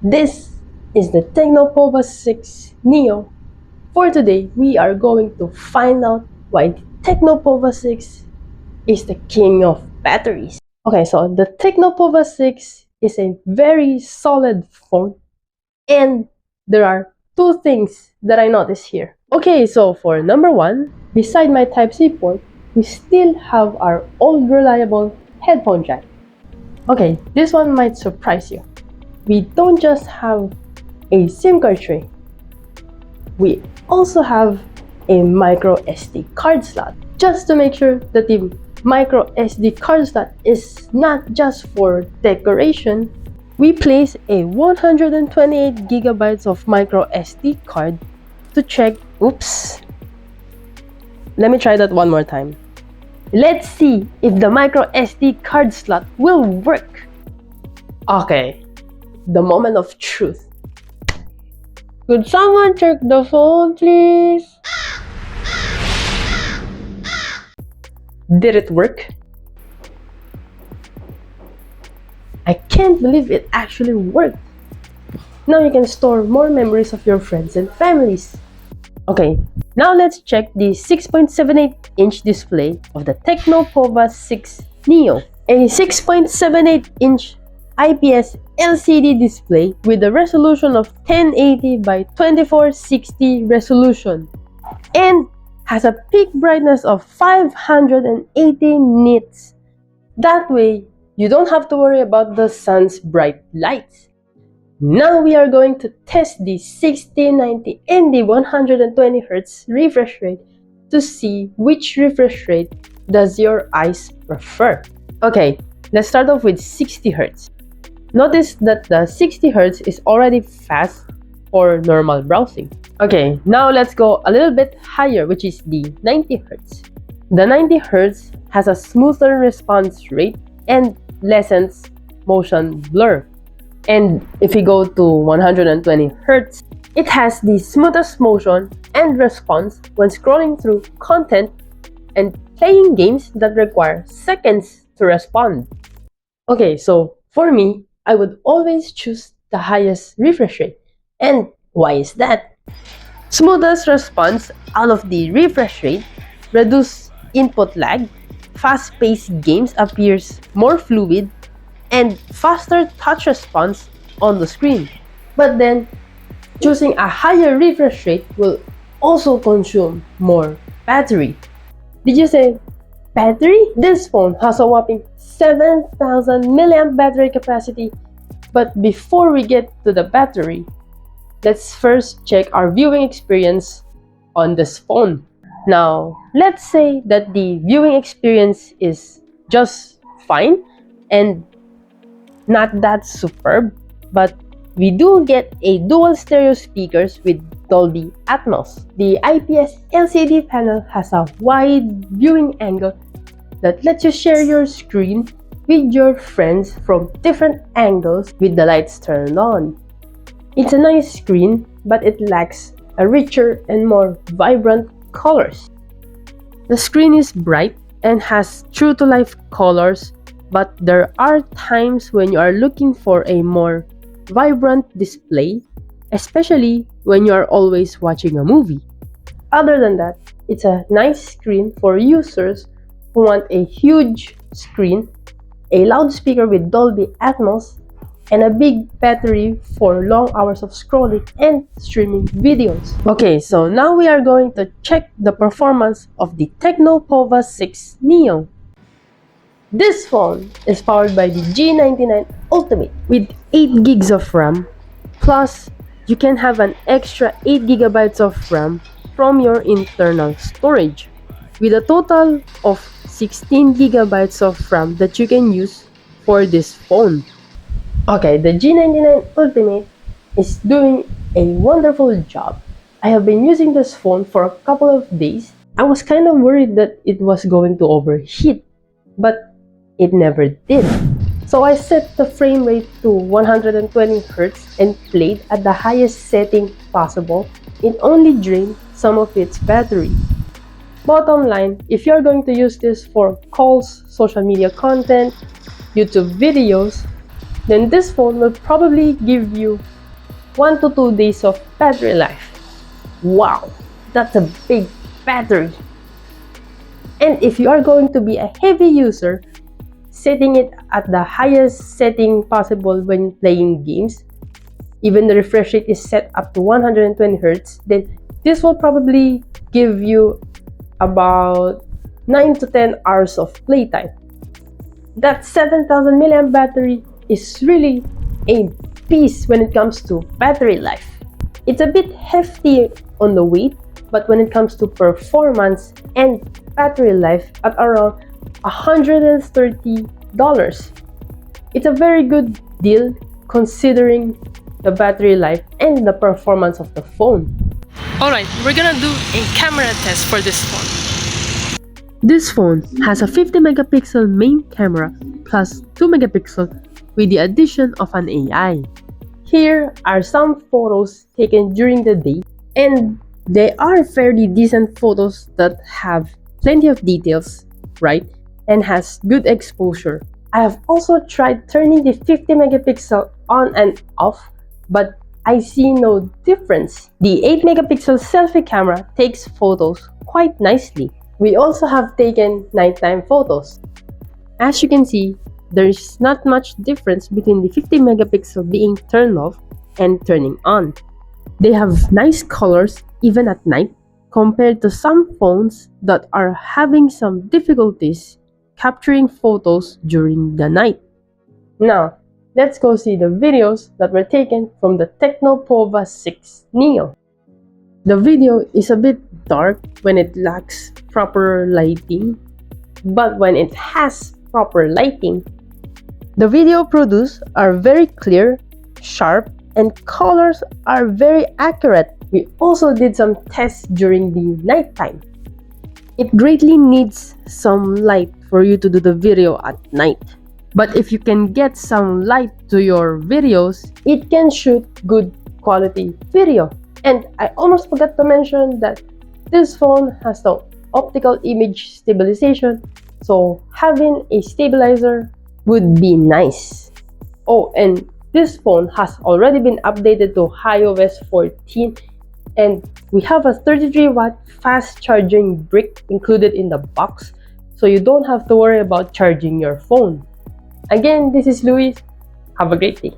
This is the Tecno Pova 6 Neo. For today, we are going to find out why the Tecno Pova 6 is the king of batteries. Okay, so the Tecno Pova 6 is a very solid phone, and there are two things that I noticed here. Okay, so for number one, beside my Type-C port, we still have our old reliable headphone jack. Okay, this one might surprise you. We don't just have a SIM card tray, we also have a MicroSD card slot, just to make sure that the MicroSD card slot is not just for decoration. We place a 128 gigabytes of MicroSD card to check. Oops, let me try that one more time. Let's see if the MicroSD card slot will work. Okay, the moment of truth. Could someone check the phone, please? Did it work? I can't believe it actually worked. Now you can store more memories of your friends and families. Okay, now let's check the 6.78-inch display of the Tecno Pova 6 Neo. A 6.78-inch IPS LCD display with a resolution of 1080 by 2460 resolution and has a peak brightness of 580 nits. That way, you don't have to worry about the sun's bright lights. Now we are going to test the 60, 90, and the 120 Hz refresh rate to see which refresh rate does your eyes prefer. Okay, let's start off with 60 Hz. Notice that the 60 Hz is already fast for normal browsing. Okay, now let's go a little bit higher, which is the 90 Hz. The 90 Hz has a smoother response rate and lessens motion blur. And if we go to 120 Hz, it has the smoothest motion and response when scrolling through content and playing games that require seconds to respond. Okay, so for me, I would always choose the highest refresh rate. And why is that? Smoothest response out of the refresh rate, reduced input lag, fast-paced games appears more fluid, and faster touch response on the screen. But then, choosing a higher refresh rate will also consume more battery. Did you say battery? This phone has a whopping 7,000 mAh battery capacity. But before we get to the battery, let's first check our viewing experience on this phone. Now, let's say that the viewing experience is just fine and not that superb, but we do get a dual stereo speakers with Dolby Atmos. The IPS LCD panel has a wide viewing angle that lets you share your screen with your friends from different angles with the lights turned on. It's a nice screen, but it lacks a richer and more vibrant colors. The screen is bright and has true-to-life colors, but there are times when you are looking for a more vibrant display, especially when you are always watching a movie. Other than that, it's a nice screen for users who want a huge screen, a loudspeaker with Dolby Atmos, and a big battery for long hours of scrolling and streaming videos. Okay, so now we are going to check the performance of the Tecno Pova 6 Neo. This phone is powered by the G99 Ultimate with 8 gigs of RAM, plus you can have an extra 8 gigabytes of RAM from your internal storage, with a total of 16 gigabytes of RAM that you can use for this phone. Okay, the G99 Ultimate is doing a wonderful job. I have been using this phone for a couple of days. I was kind of worried that it was going to overheat, but it never did. So I set the frame rate to 120 Hz and played at the highest setting possible. It only drained some of its battery. Bottom line, if you're going to use this for calls, social media content, YouTube videos, then this phone will probably give you 1 to 2 days of battery life. Wow, that's a big battery. And if you are going to be a heavy user, setting it at the highest setting possible when playing games, even the refresh rate is set up to 120 Hz, then this will probably give you about 9 to 10 hours of playtime. That 7000 mAh battery is really a beast when it comes to battery life. It's a bit hefty on the weight, but when it comes to performance and battery life at around $130, it's a very good deal considering the battery life and the performance of the phone. Alright, we're gonna do a camera test for this phone. This phone has a 50 megapixel main camera plus 2 megapixel with the addition of an AI. Here are some photos taken during the day, and they are fairly decent photos that have plenty of details, right, and has good exposure. I have also tried turning the 50 megapixel on and off, but I see no difference. The 8 megapixel selfie camera takes photos quite nicely. We also have taken nighttime photos. As you can see, there is not much difference between the 50 megapixel being turned off and turning on. They have nice colors even at night compared to some phones that are having some difficulties capturing photos during the night. Now, let's go see the videos that were taken from the Tecno Pova 6 Neo. The video is a bit dark when it lacks proper lighting, but when it has proper lighting, the video produced are very clear, sharp, and colors are very accurate. We also did some tests during the nighttime. It greatly needs some light for you to do the video at night. But if you can get some light to your videos, it can shoot good quality video. And I almost forgot to mention that this phone has no optical image stabilization, so having a stabilizer would be nice. Oh, and this phone has already been updated to HiOS 14, and we have a 33-watt fast charging brick included in the box, so you don't have to worry about charging your phone. Again, this is Luis. Have a great day.